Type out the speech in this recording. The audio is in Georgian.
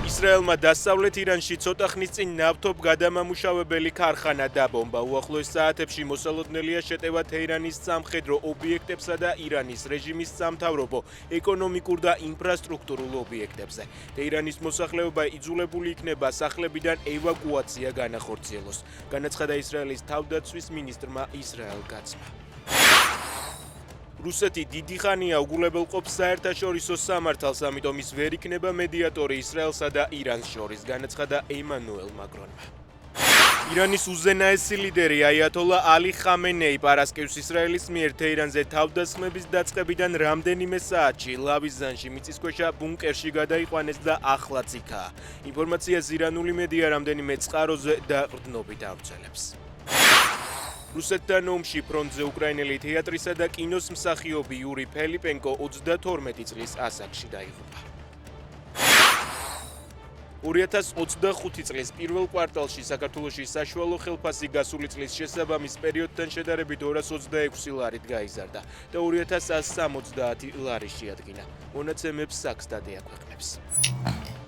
ისრაელმა დასავლეთ ირანში ცოტა ხნის წინ ნავთობ გადამამუშავებელი ქარხანა დაბომბა. უახლოეს საათებში მოსალოდნელია შეტევა თეირანის სამხედრო ობიექტებსა და ირანის რეჟიმის სამთავრობო, ეკონომიკურ და ინფრასტრუქტურულ ობიექტებზე. თეირანის მოსახლეობა იძულებული იქნება სახლებიდან ევაკუაცია განახორციელოს, განაცხადა ისრაელის თავდაცვის მინისტრმა ისრაელ კაცმა. რუსეთი დიდი ხანია უგულებელყოფს საერთაშორისო სამართალს, ამიტომ ის ვერ იქნება მედიატორი ისრაელსა და ირანს შორის, განაცხადა ემანუელ მაკრონმა. ირანის უზენაესი ლიდერი აიათოლა ალი ხამენეი პარასკევს ისრაელის მიერ თეირანზე თავდასხმების დაწყებიდან რამდენიმე საათში ლავის ზანში მიწისქვეშა ბუნკერში გადაიყვანეს და ახლაც იქაა. ინფორმაციას ირანული მედია რამდენიმე წყაროზე და ყრდნობით ავრცელებს. რუსეთთან ომში ფრონტზე უკრაინელი თეატრისა და კინოს მსახიობი იური ფელიპენკო 32 წლის ასაკში დაიღუპა. 2025 წლის პირველ კვარტალში საქართველოში საშუალო ხელფასი გასული წლის შესაბამის პერიოდთან შედარებით 226 ლარით გაიზარდა და 2170 ლარი შეადგინა. მონაცემებს საქსტატი აქვეყნებს.